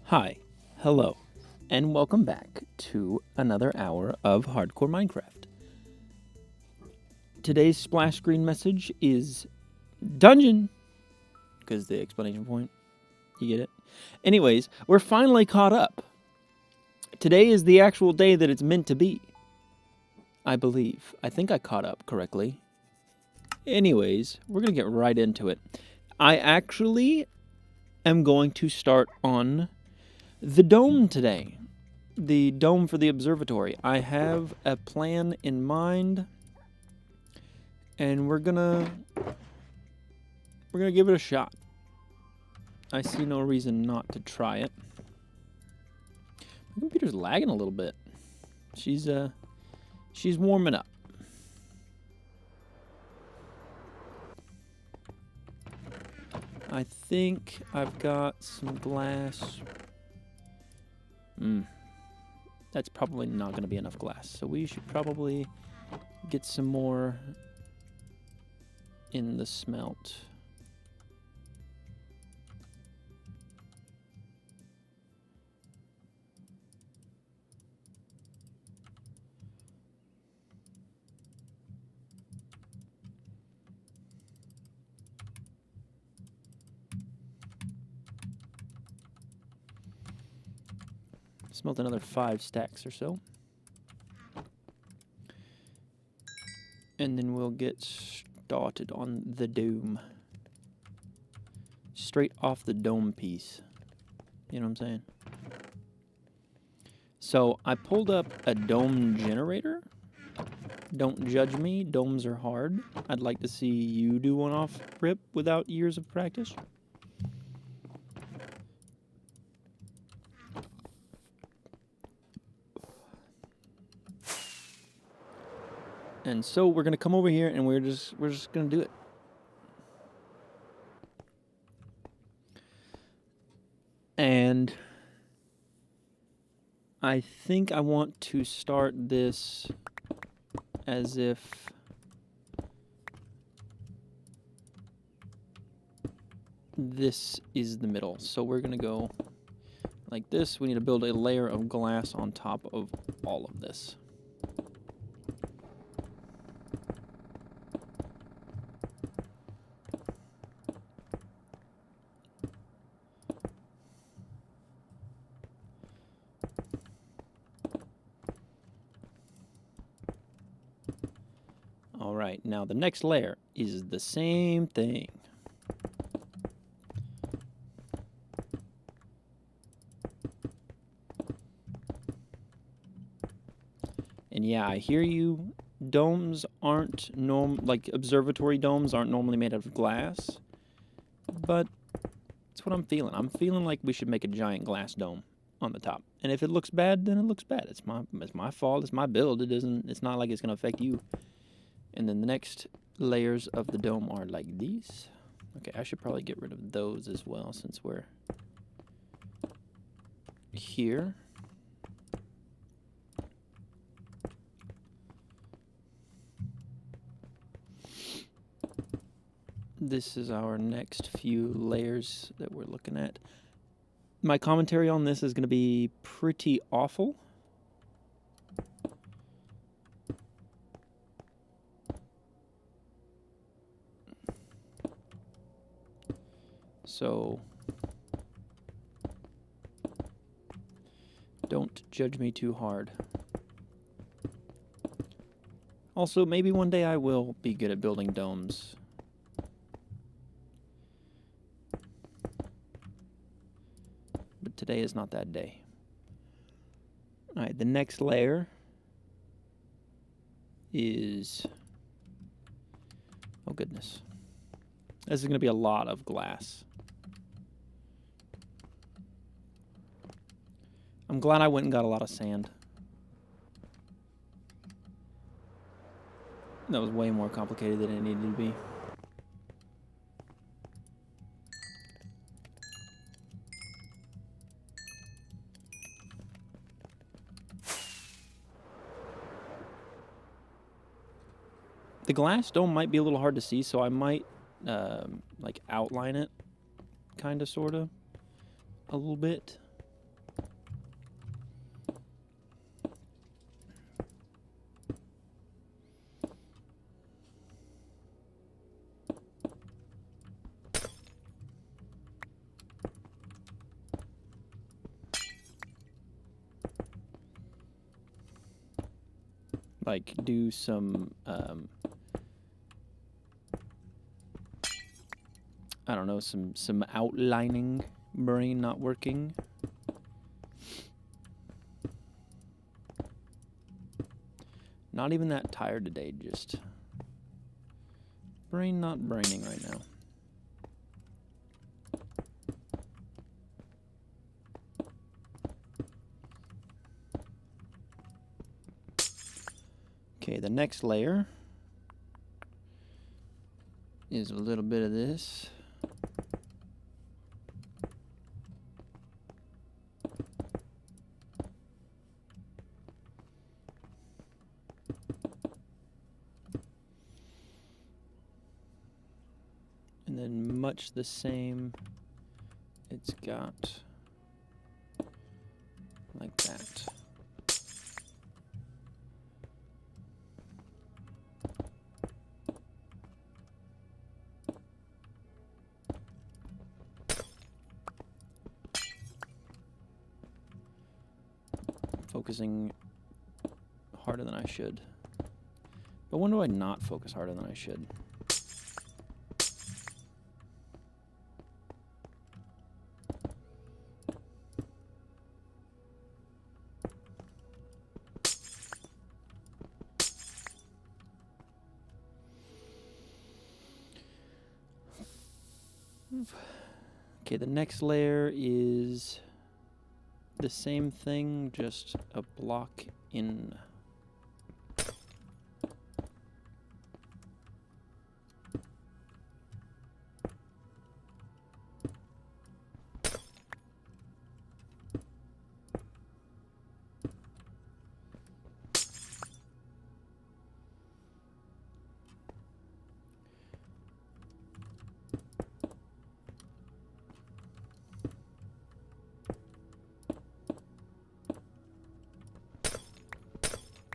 Hi, hello, and welcome back to another hour of Hardcore Minecraft. Today's splash screen message is dungeon, because the explanation point, you get it? Anyways, we're finally caught up. Today is the actual day that it's meant to be. I believe. I think I caught up correctly. Anyways, we're going to get right into it. I actually am going to start on the dome today. The dome for the observatory. I have a plan in mind, and we're gonna give it a shot. I see no reason not to try it. My computer's lagging a little bit. She's warming up. I think I've got some glass. That's probably not going to be enough glass. So we should probably get some more in the smelt. Smelt another 5 stacks or so. And then we'll get started on the dome. Straight off the dome piece. You know what I'm saying? So I pulled up a dome generator. Don't judge me, domes are hard. I'd like to see you do one off rip without years of practice. And so we're gonna come over here and we're just gonna do it. And I think I want to start this as if this is the middle. So we're gonna go like this. We need to build a layer of glass on top of all of this. All right, now the next layer is the same thing. And yeah, I hear you. Domes aren't like observatory domes aren't normally made out of glass, but that's what I'm feeling. I'm feeling like we should make a giant glass dome on the top. And if it looks bad, then it looks bad. It's my fault. It's my build. It's not like it's gonna affect you. And then the next layers of the dome are like these. Okay, I should probably get rid of those as well since we're here. This is our next few layers that we're looking at. My commentary on this is going to be pretty awful. So don't judge me too hard. Also, maybe one day I will be good at building domes. But today is not that day. Alright, the next layer is... oh goodness. This is going to be a lot of glass. I'm glad I went and got a lot of sand. That was way more complicated than it needed to be. The glass dome might be a little hard to see, so I might like outline it, kind of, sort of, a little bit. like do some I don't know, some outlining. Brain not working. Not even that tired today, just brain not braining right now. Okay, the next layer is a little bit of this. And then much the same, it's got like that. Focusing harder than I should. But when do I not focus harder than I should? Okay, the next layer is the same thing, just a block in.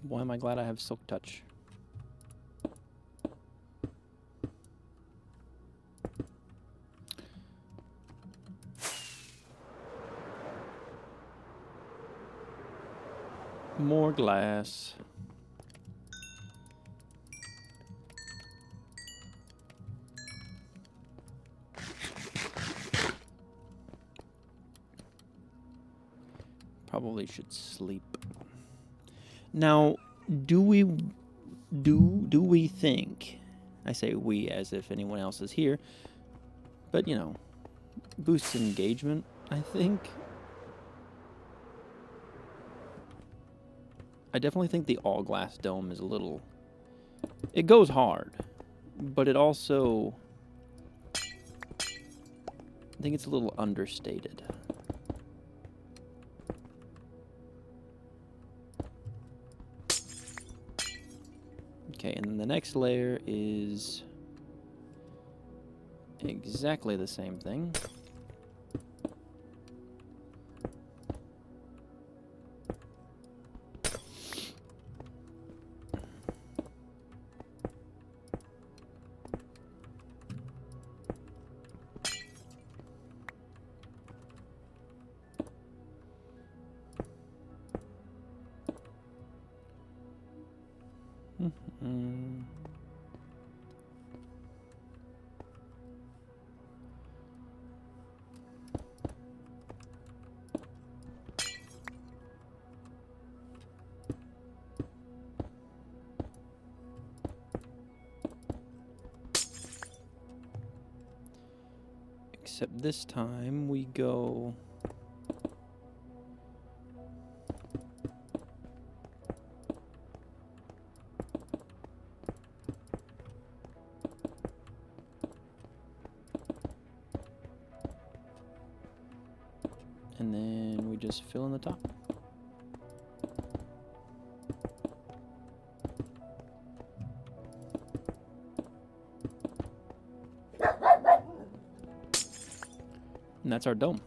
Boy, am I glad I have Silk Touch. More glass. Probably should sleep. Now, do we think, I say we as if anyone else is here, but you know, boosts engagement, I think. I definitely think the all glass dome is a little, it goes hard, but it also, I think it's a little understated. Okay, and then the next layer is exactly the same thing. Except this time we go and then we just fill in the top. And that's our dome.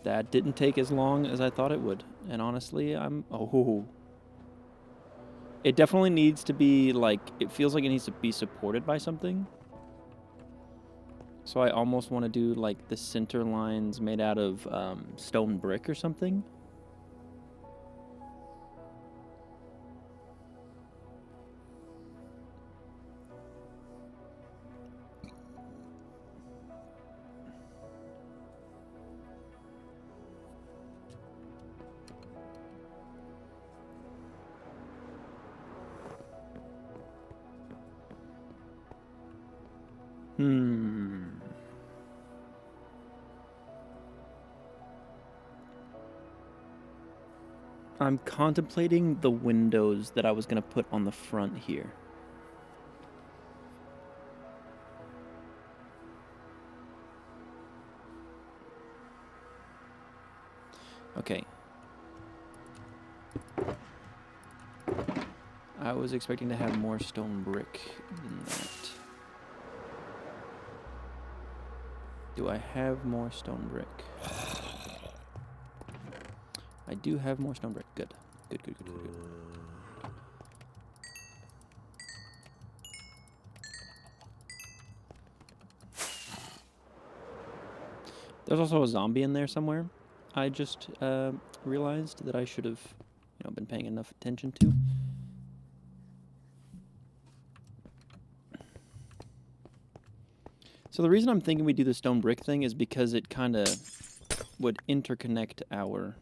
That didn't take as long as I thought it would. And honestly, it definitely needs to be, like, it feels like it needs to be supported by something. So I almost want to do, like, the center lines made out of stone brick or something. I'm contemplating the windows that I was going to put on the front here. Okay. I was expecting to have more stone brick than that. Do I have more stone brick? I do have more stone brick. Good. Good. There's also a zombie in there somewhere. I just realized that I should have, been paying enough attention to. So the reason I'm thinking we do the stone brick thing is because it kind of would interconnect our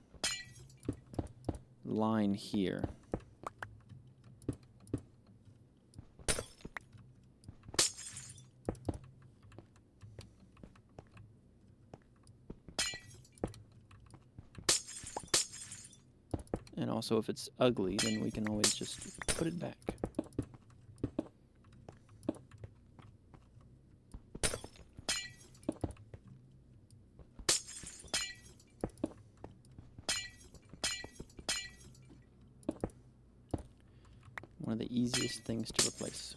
line here. And also, if it's ugly, then we can always just put it back. One of the easiest things to replace.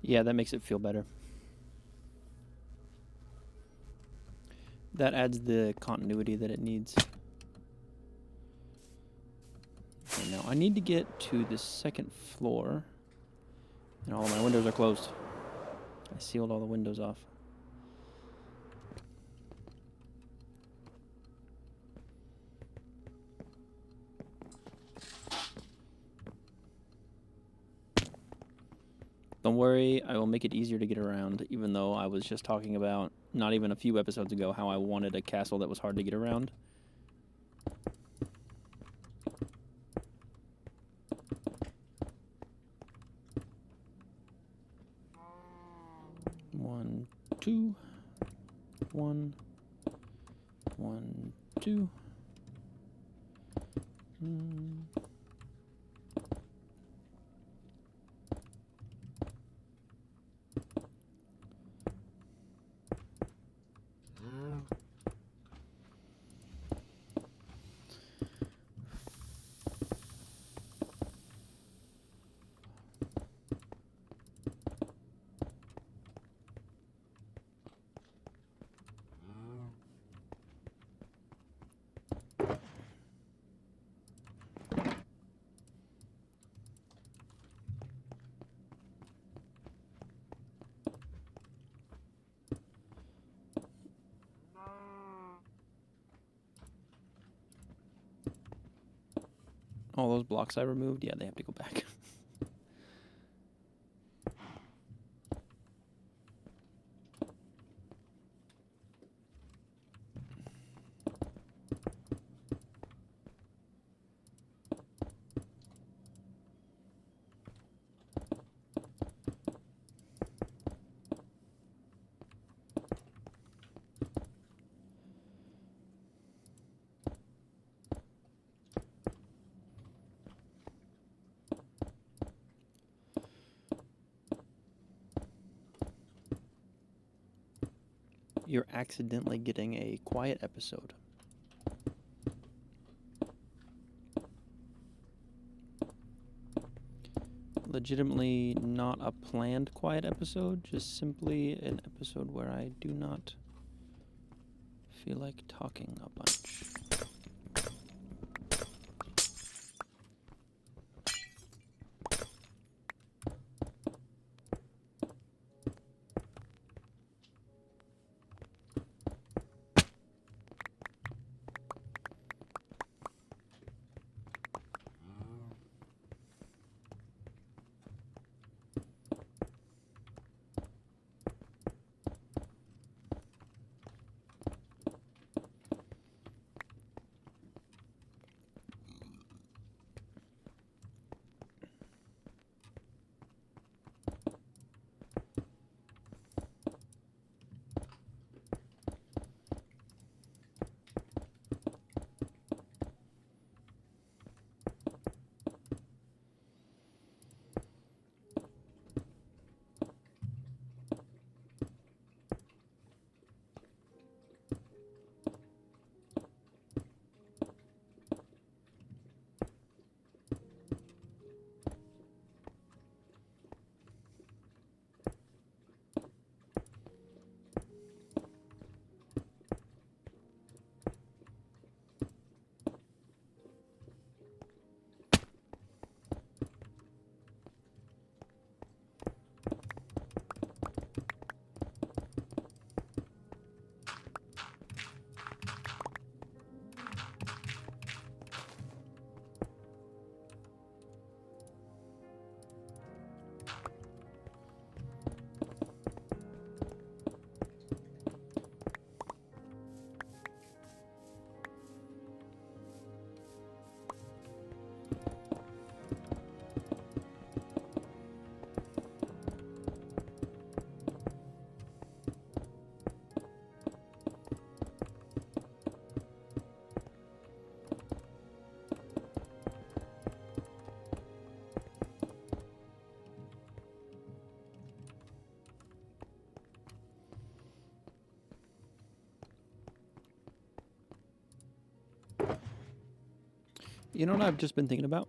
Yeah, that makes it feel better. That adds the continuity that it needs. Okay, now I need to get to the second floor. And all of my windows are closed. I sealed all the windows off. Don't worry, I will make it easier to get around, even though I was just talking about, not even a few episodes ago, how I wanted a castle that was hard to get around. One, two. 1, 1, 2. All those blocks I removed, yeah, they have to go back. You're accidentally getting a quiet episode. legitimately not a planned quiet episode, just simply an episode where I do not feel like talking a bunch. You know what I've just been thinking about?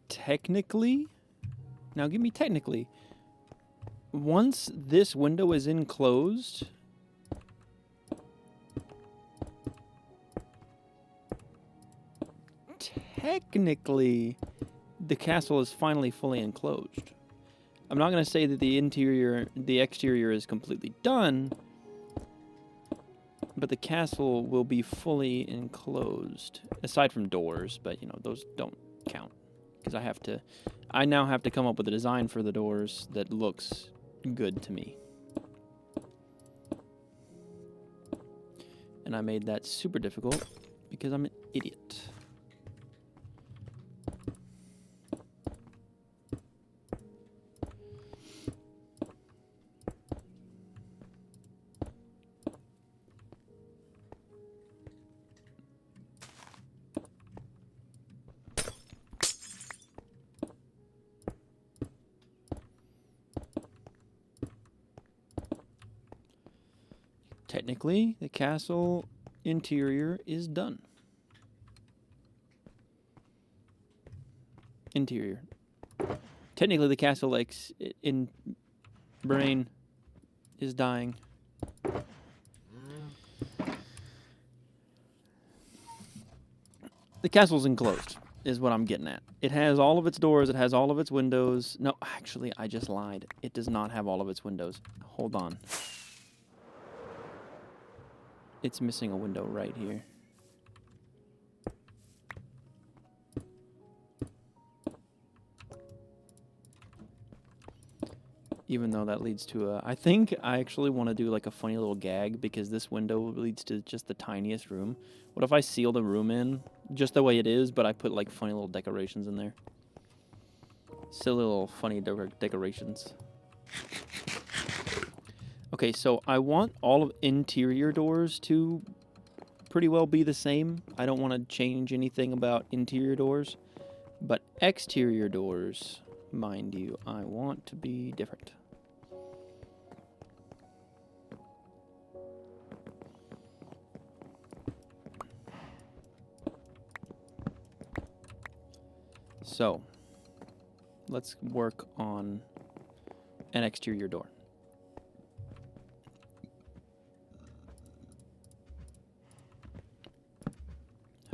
Technically, now give me technically, once this window is enclosed, technically, the castle is finally fully enclosed. I'm not going to say that the exterior is completely done, but the castle will be fully enclosed, aside from doors, but, you know, those don't count. Because I now have to come up with a design for the doors that looks good to me. And I made that super difficult because I'm an idiot. Technically, the castle interior is done. Interior. Technically, the castle in brain is dying. The castle's enclosed, is what I'm getting at. It has all of its doors. It has all of its windows. No, actually, I just lied. It does not have all of its windows. Hold on. It's missing a window right here. Even though that leads to a... I think I actually want to do like a funny little gag because this window leads to just the tiniest room. What if I seal the room in just the way it is, but I put like funny little decorations in there? Silly little funny decorations. Okay, so I want all of interior doors to pretty well be the same. I don't want to change anything about interior doors. But exterior doors, mind you, I want to be different. So, let's work on an exterior door.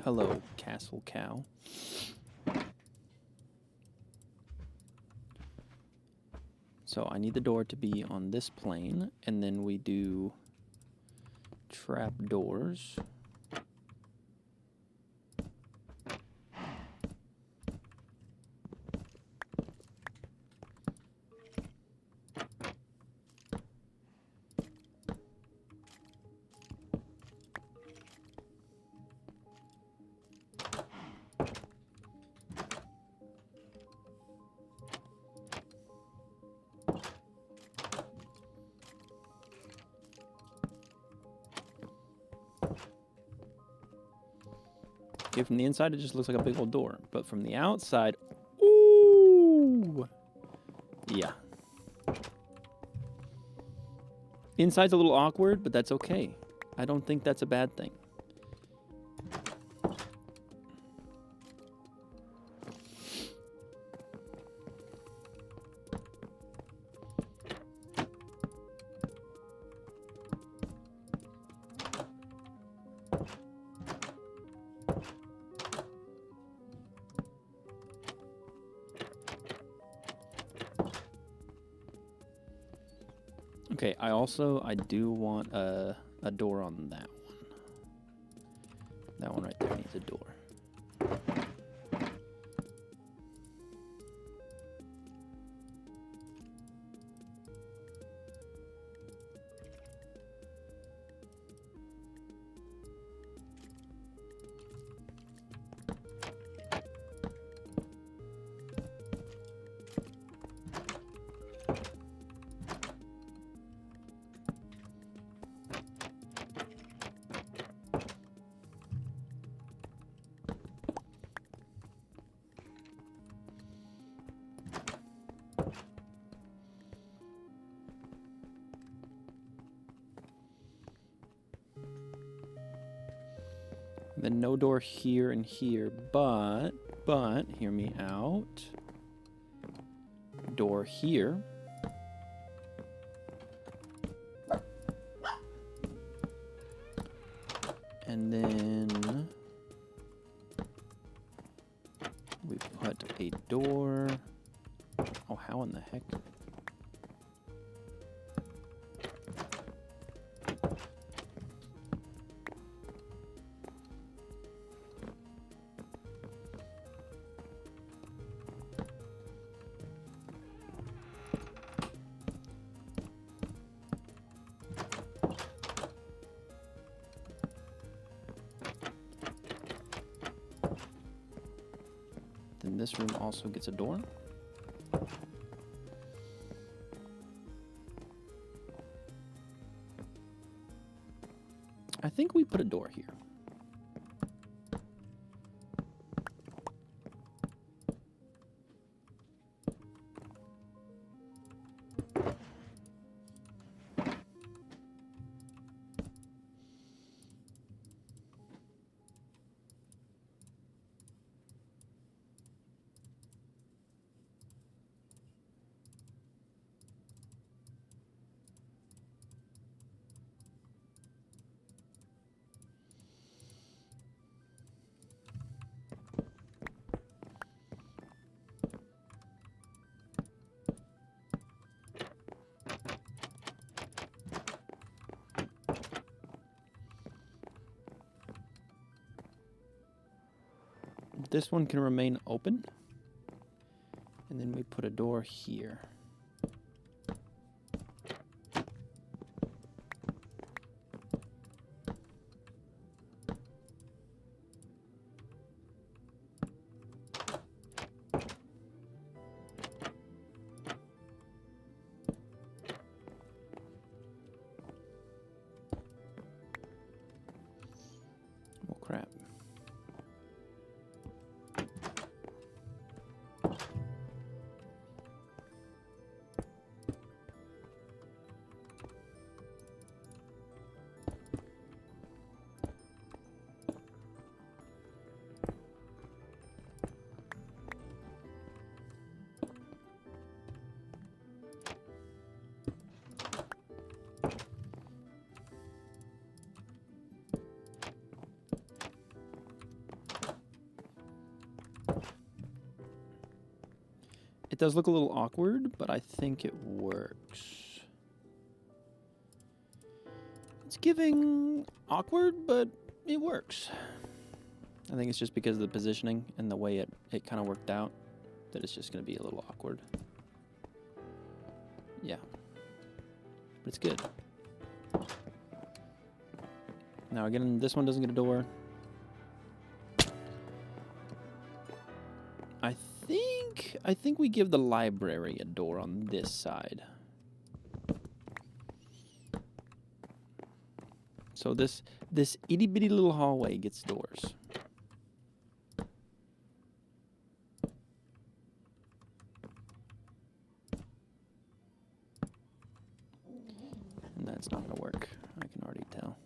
Hello, Castle Cow. So I need the door to be on this plane, and then we do trap doors. Okay, from the inside, it just looks like a big old door. But from the outside, ooh! Yeah. Inside's a little awkward, but that's okay. I don't think that's a bad thing. Okay, I do want a door on that one. That one right there needs a door. Then no door here and here, but, hear me out. Door here. And then we put a door. Oh, how in the heck? Then this room also gets a door. I think we put a door here. This one can remain open. And then we put a door here. Oh, crap. It does look a little awkward, but I think it works. It's giving awkward, but it works. I think it's just because of the positioning and the way it kind of worked out that it's just going to be a little awkward. Yeah. But it's good. Now again, this one doesn't get a door. I think we give the library a door on this side. So this itty bitty little hallway gets doors. And that's not gonna work. I can already tell.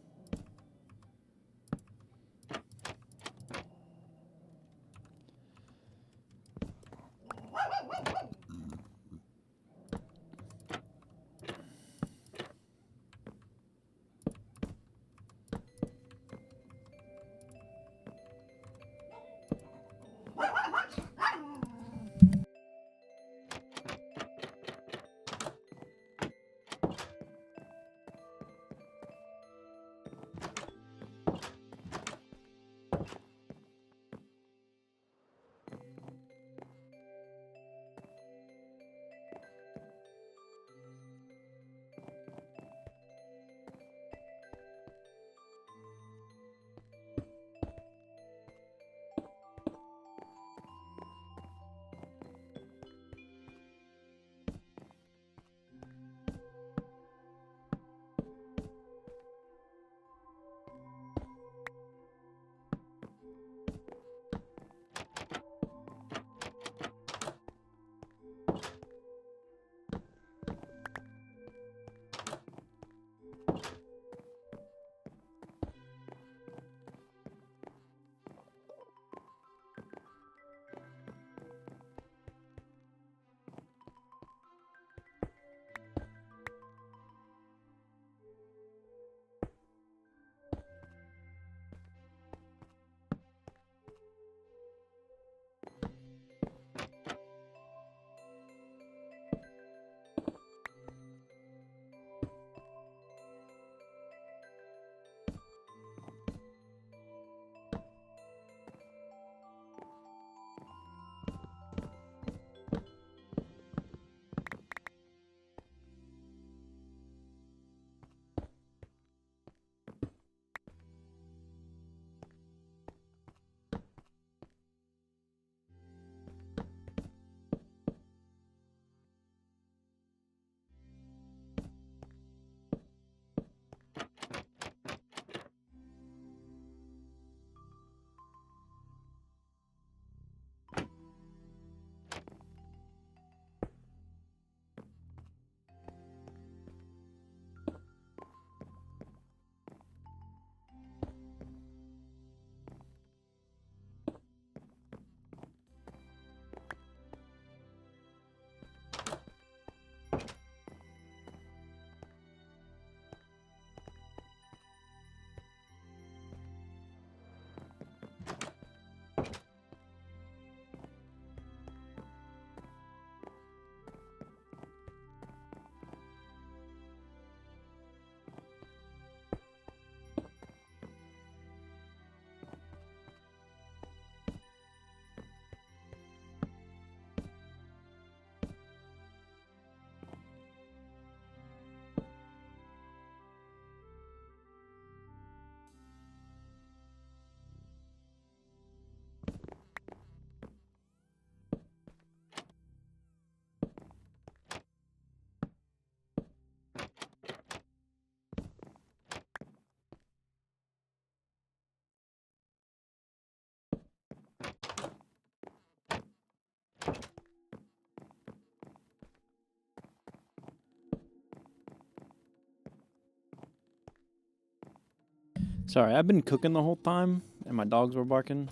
Sorry, I've been cooking the whole time, and my dogs were barking.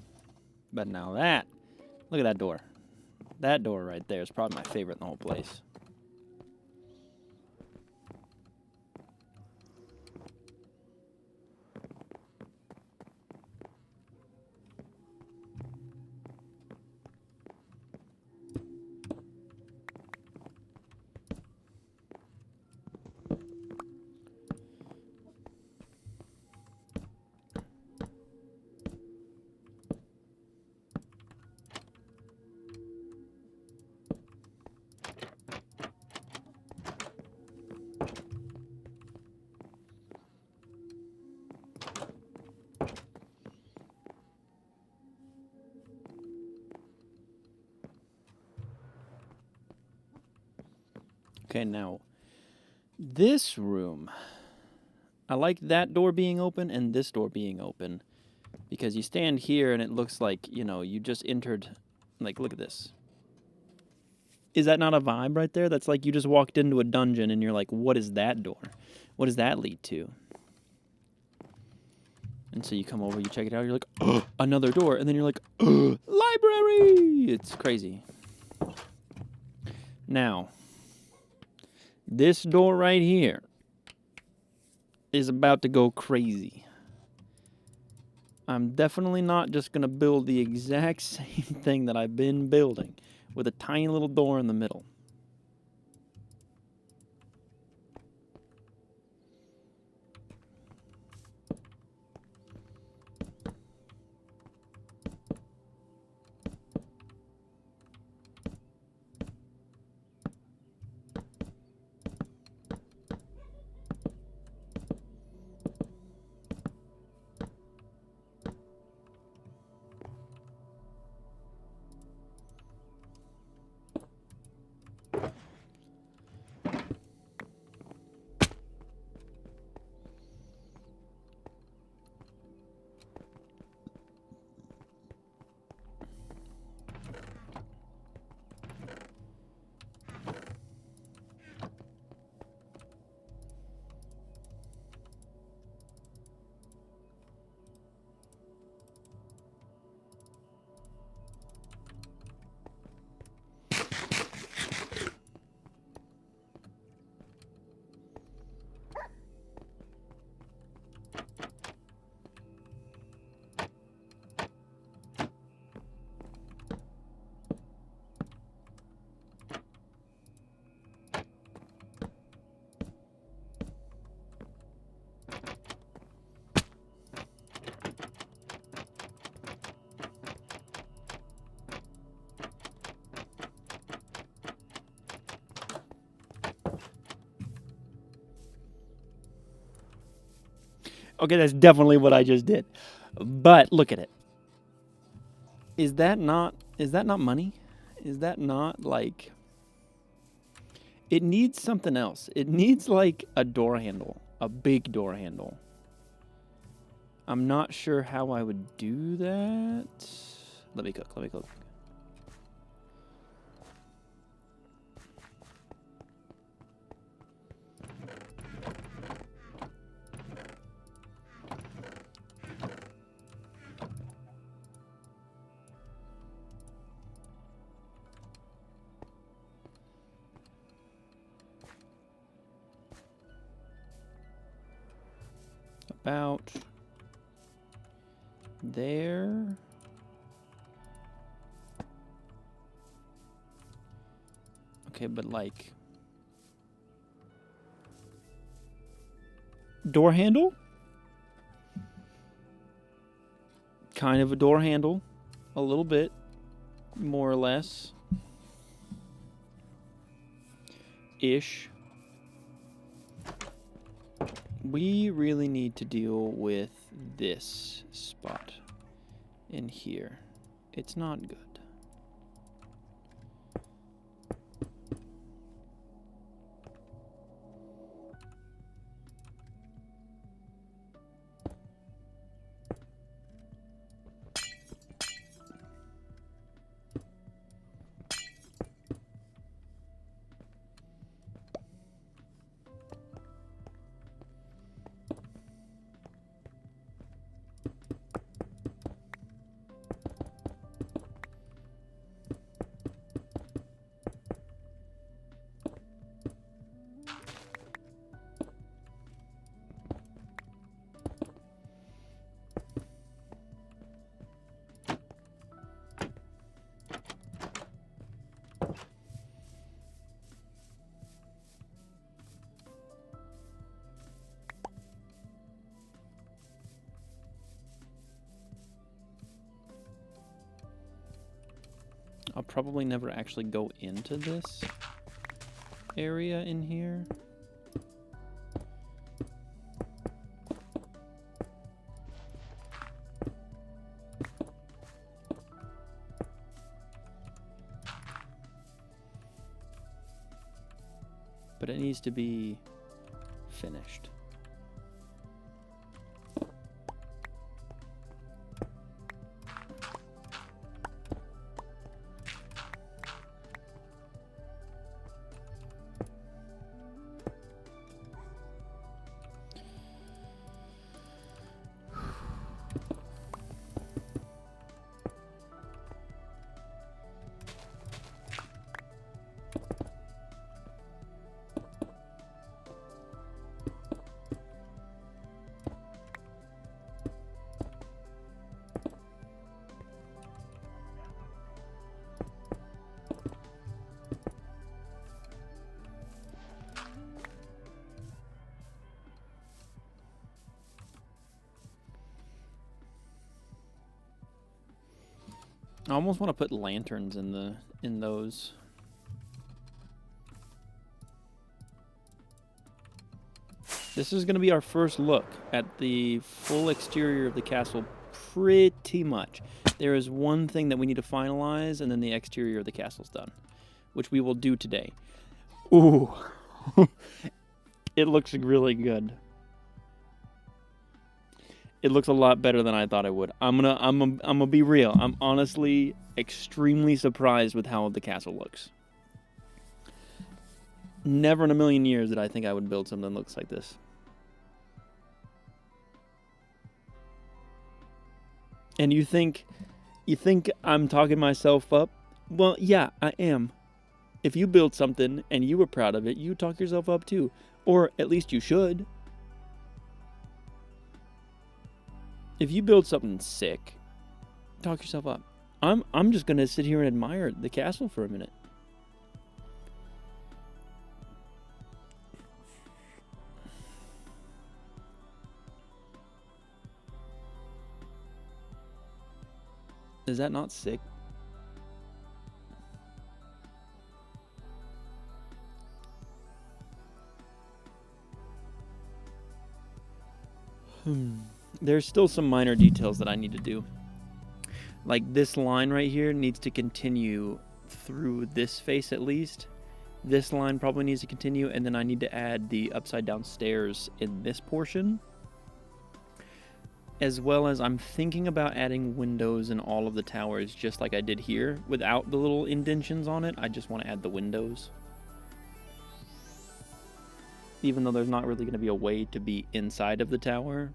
But now look at that door. That door right there is probably my favorite in the whole place. Okay, now this room. I like that door being open and this door being open because you stand here and it looks like, you know, you just entered. Like, look at this. Is that not a vibe right there? That's like you just walked into a dungeon and you're like, what is that door? What does that lead to? And so you come over, you check it out, you're like, oh, another door. And then you're like, oh, library! It's crazy. Now, this door right here is about to go crazy. I'm definitely not just going to build the exact same thing that I've been building with a tiny little door in the middle. Okay, that's definitely what I just did. But look at it. Is that not money? Is that not like it needs something else. It needs like a door handle, a big door handle. I'm not sure how I would do that. Let me cook. About there. Okay, but like door handle? Kind of a door handle. A little bit. More or less. Ish. We really need to deal with this spot in here. It's not good. I'll probably never actually go into this area in here. but it needs to be finished. I almost want to put lanterns in those. This is going to be our first look at the full exterior of the castle, pretty much. There is one thing that we need to finalize, and then the exterior of the castle's done, which we will do today. Ooh, it looks really good. It looks a lot better than I thought it would. I'm gonna be real. I'm honestly extremely surprised with how the castle looks. Never in a million years did I think I would build something that looks like this. And you think I'm talking myself up? Well, yeah, I am. If you build something and you were proud of it, you talk yourself up too. Or at least you should. If you build something sick, talk yourself up. I'm just gonna sit here and admire the castle for a minute. Is that not sick? There's still some minor details that I need to do. Like this line right here needs to continue through this face at least. This line probably needs to continue, and then I need to add the upside down stairs in this portion. As well as I'm thinking about adding windows in all of the towers just like I did here. Without the little indentions on it, I just want to add the windows. Even though there's not really going to be a way to be inside of the tower.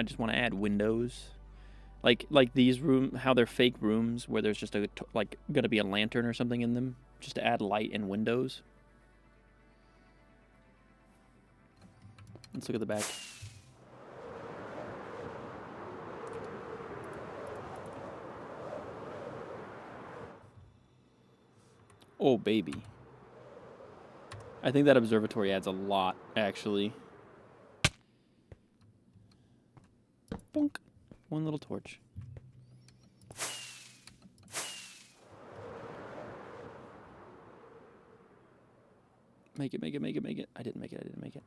I just want to add windows. Like these how they're fake rooms where there's just going to be a lantern or something in them. Just to add light and windows. Let's look at the back. Oh, baby. I think that observatory adds a lot, actually. Bonk. One little torch. Make it, make it, make it, make it. I didn't make it, I didn't make it.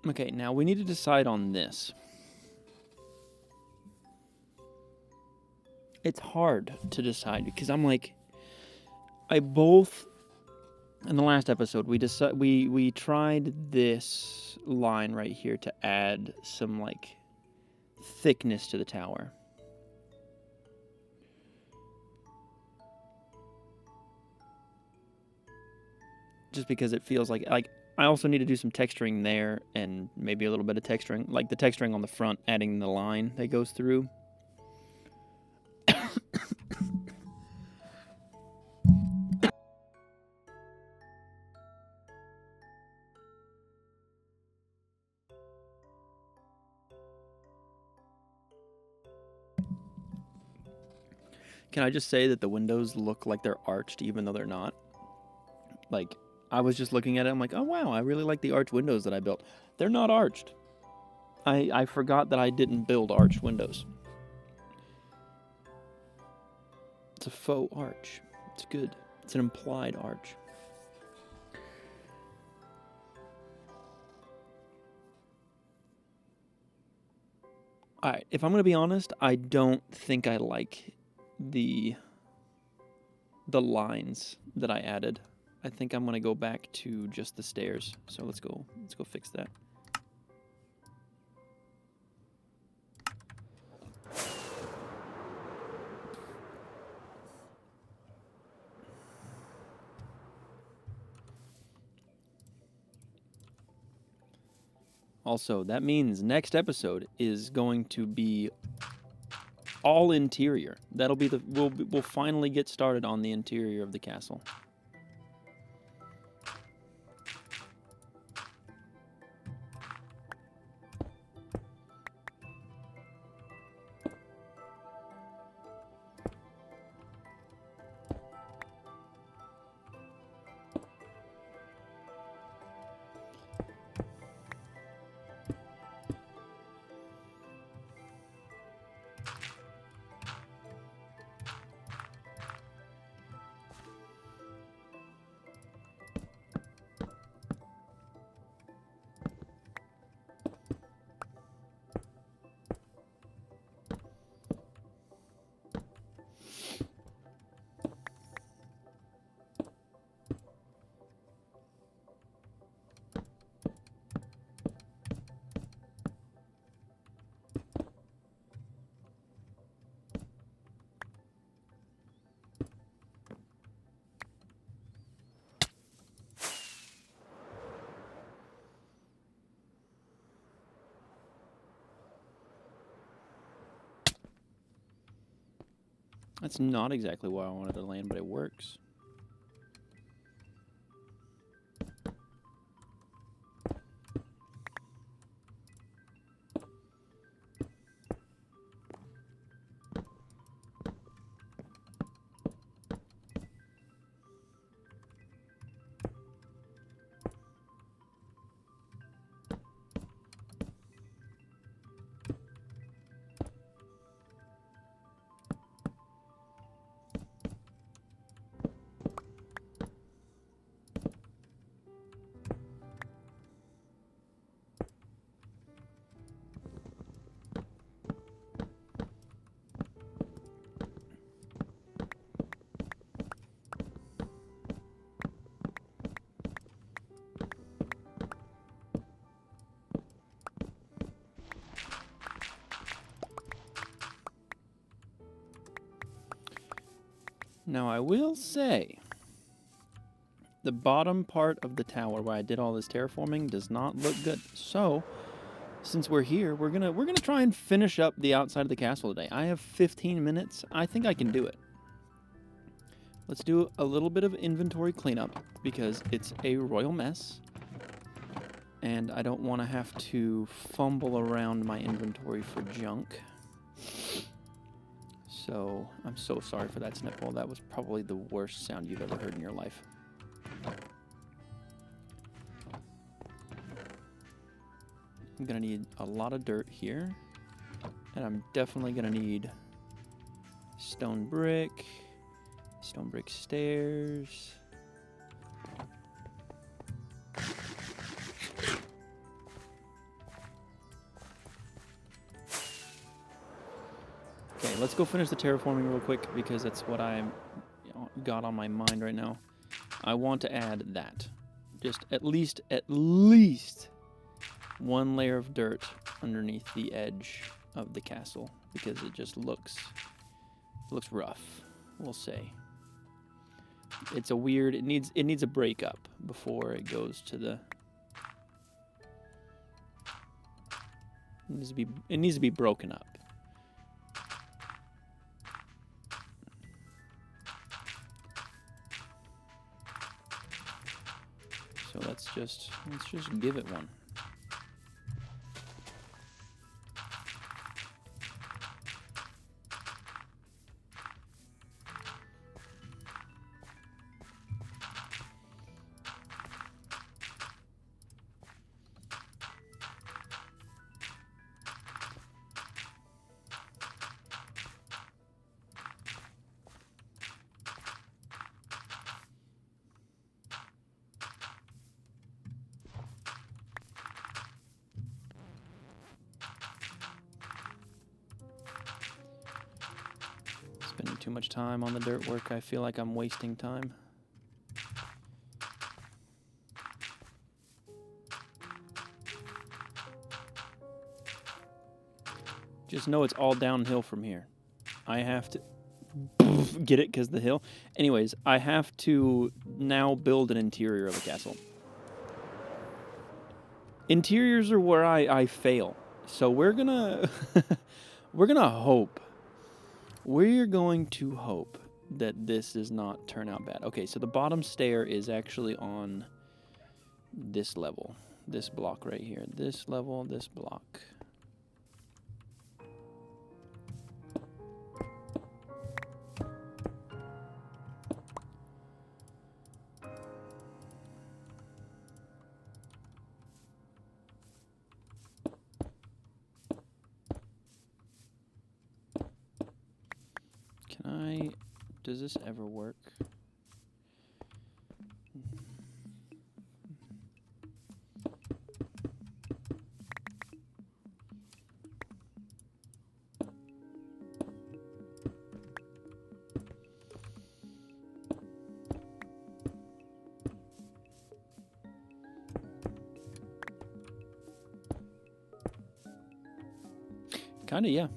Okay, now we need to decide on this. It's hard to decide because I'm like, in the last episode we tried this line right here to add some like thickness to the tower. Just because it feels like I also need to do some texturing there and maybe a little bit of texturing, like the texturing on the front, adding the line that goes through. Can I just say that the windows look like they're arched even though they're not? Like, I was just looking at it, I'm like, oh wow, I really like the arched windows that I built. They're not arched. I forgot that I didn't build arched windows. It's a faux arch. It's good. It's an implied arch. Alright, if I'm going to be honest, I don't think I like the lines that I added. I think I'm going to go back to just the stairs. So let's go fix that. Also, that means next episode is going to be all interior. That'll be the we'll finally get started on the interior of the castle. That's not exactly where I wanted to land, but it works. Now, I will say, the bottom part of the tower where I did all this terraforming does not look good. So, since we're here, we're gonna try and finish up the outside of the castle today. I have 15 minutes. I think I can do it. Let's do a little bit of inventory cleanup because it's a royal mess. And I don't want to have to fumble around my inventory for junk. So, I'm so sorry for that, Snipple. That was probably the worst sound you've ever heard in your life. I'm going to need a lot of dirt here. And I'm definitely going to need stone brick stairs. Okay, let's go finish the terraforming real quick because that's what I'm got on my mind right now. I want to add that. Just at least one layer of dirt underneath the edge of the castle because it just looks rough, we'll say. It's a weird, it needs a breakup before it goes to the it needs to be broken up. So let's just give it one. too much time on the dirt work. I feel like I'm wasting time. Just know it's all downhill from here. I have to get it because the hill. Anyways, I have to now build an interior of a castle. Interiors are where I fail. So we're gonna we're gonna hope. We're going to hope that this does not turn out bad. Okay, so the bottom stair is actually on this level. This block right here. This level, this block. Does this ever work? Kinda, yeah.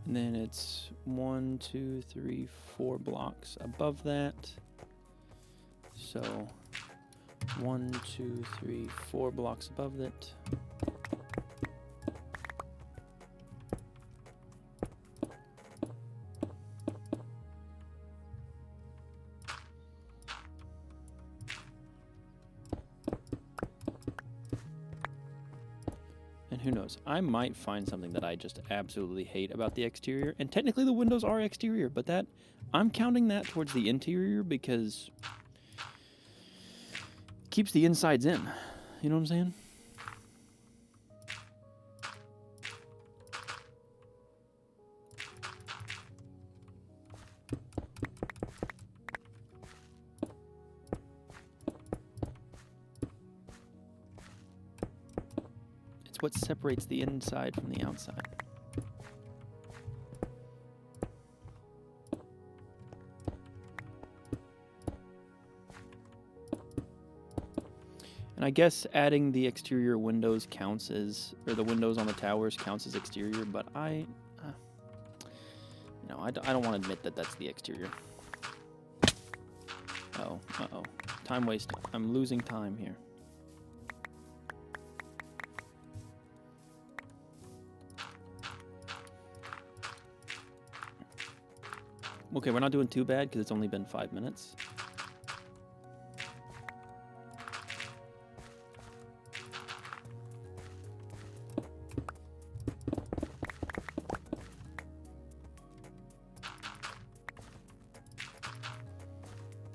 And then it's 1, 2, 3, 4 blocks above that. So 1, 2, 3, 4 blocks above it. And who knows, I might find something that I just absolutely hate about the exterior. And technically the windows are exterior, but that I'm counting that towards the interior because it keeps the insides in. You know what I'm saying? What separates the inside from the outside. And I guess adding the exterior windows counts as, or the windows on the towers counts as exterior, but I don't want to admit that that's the exterior. Oh, uh-oh. Time wasted. I'm losing time here. Okay, we're not doing too bad because it's only been 5 minutes.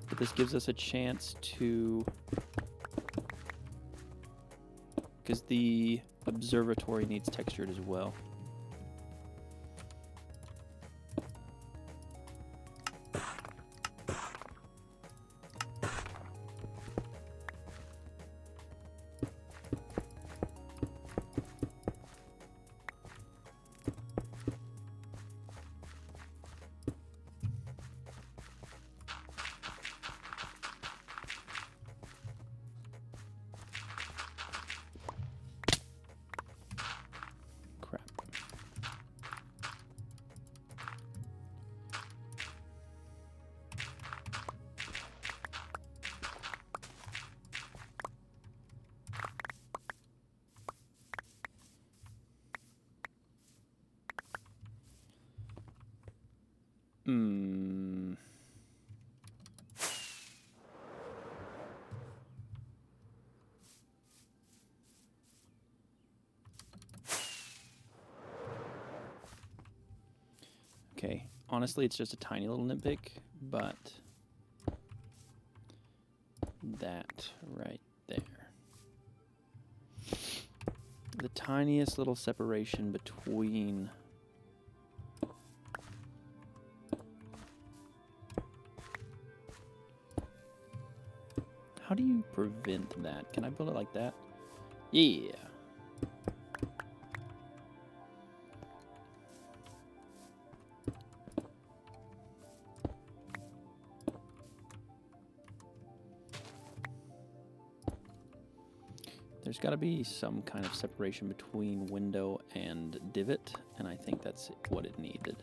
But this gives us a chance to... because the observatory needs textured as well. Crap. Hmm. Okay, honestly, it's just a tiny little nitpick, but that right there. The tiniest little separation between how do you prevent that? Can I build it like that? Yeah. There's got to be some kind of separation between window and divot, and I think that's what it needed.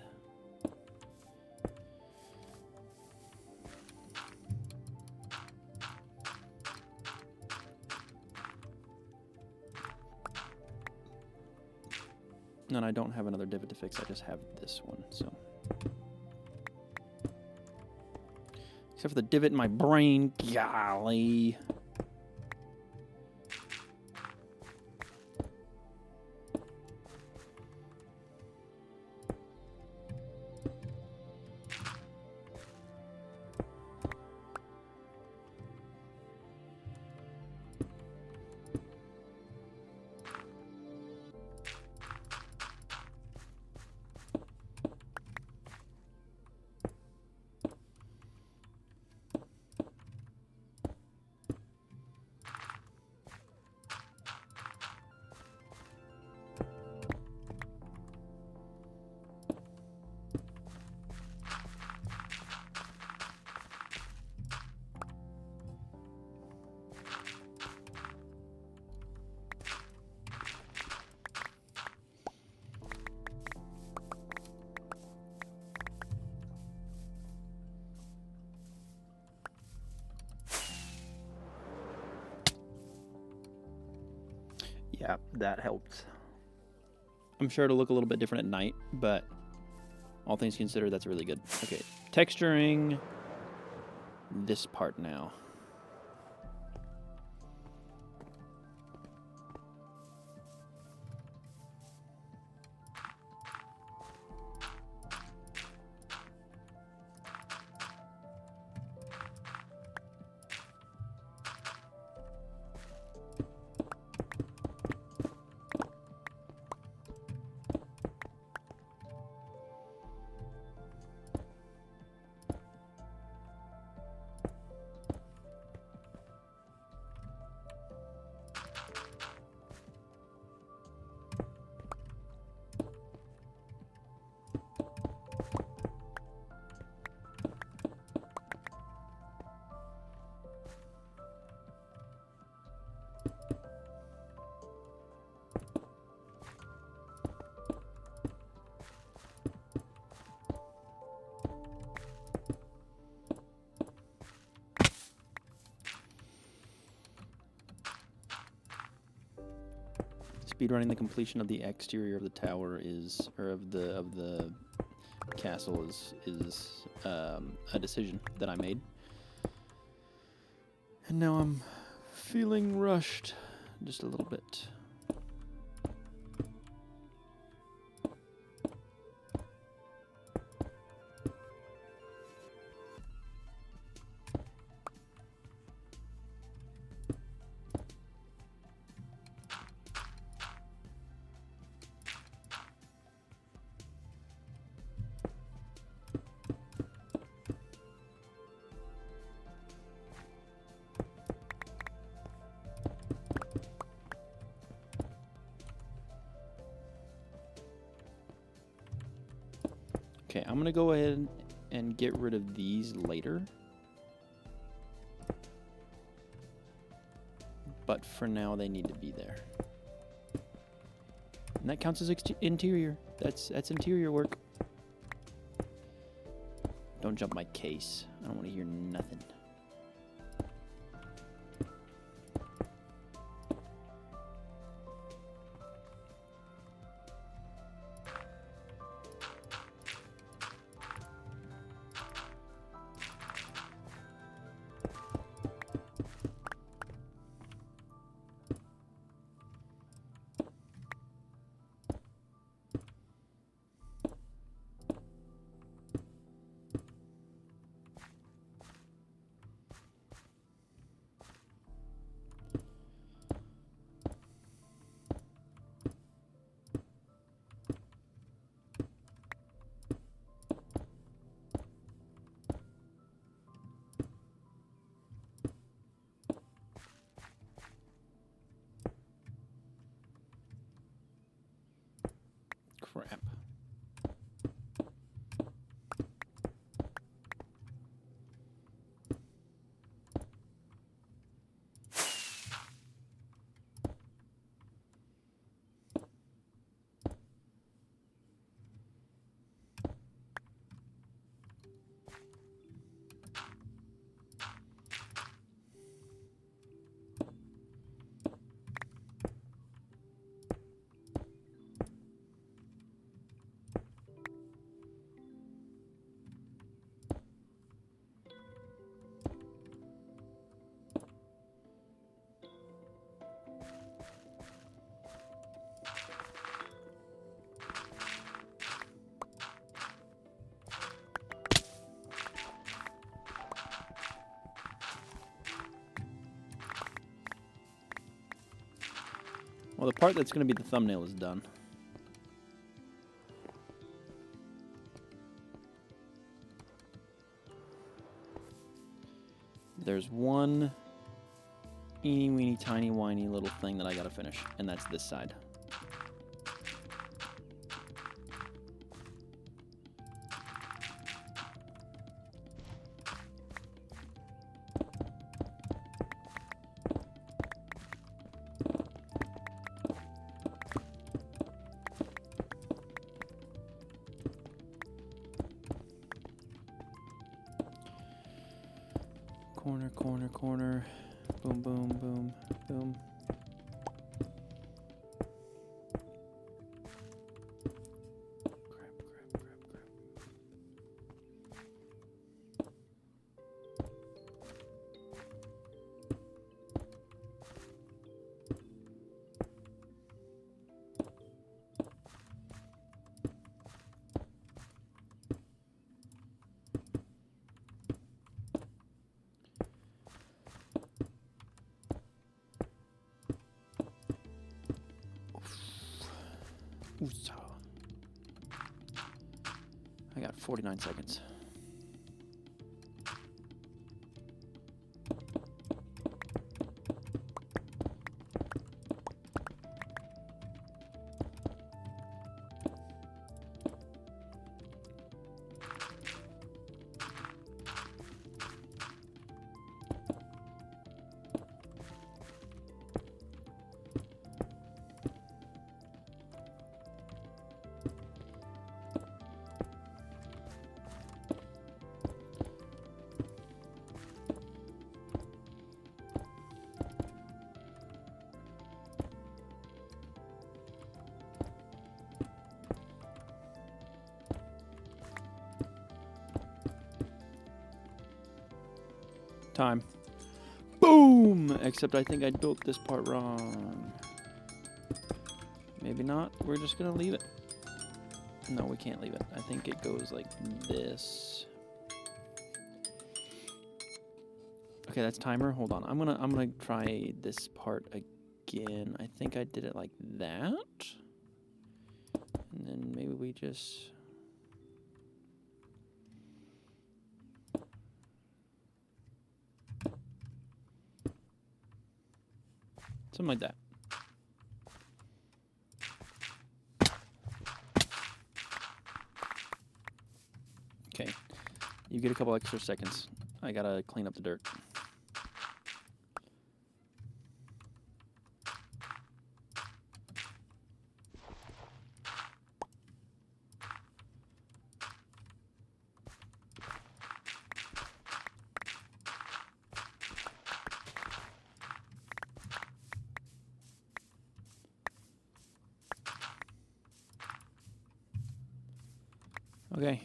And I don't have another divot to fix, I just have this one, so. Except for the divot in my brain, golly. Yeah, that helped. I'm sure it'll look a little bit different at night, but all things considered, that's really good. Okay, texturing this part now. Speedrunning the completion of the exterior of the tower is, or of the castle is a decision that I made, and now I'm feeling rushed just a little bit. Okay, I'm gonna go ahead and get rid of these later. But for now, they need to be there. And that counts as interior. That's interior work. Don't jump my case. I don't want to hear nothing. Well, the part that's going to be the thumbnail is done. There's one eeny weeny tiny whiny little thing that I gotta finish, and that's this side. Corner, corner, corner. Boom, boom, boom, boom. Crap, crap, crap, crap. Ooh-sa. I got 49 seconds. Time. Boom! Except I think I built this part wrong. Maybe not. We're just gonna leave it. No, we can't leave it. I think it goes like this. Okay, that's timer. Hold on. I'm gonna try this part again. I think I did it like that. And then maybe we just something like that. Okay. You get a couple extra seconds. I gotta clean up the dirt. Okay.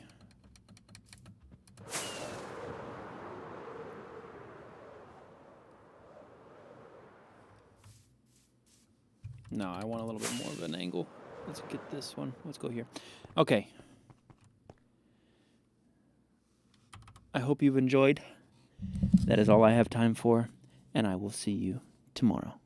No, I want a little bit more of an angle. Let's get this one. Let's go here. Okay. I hope you've enjoyed. That is all I have time for, and I will see you tomorrow.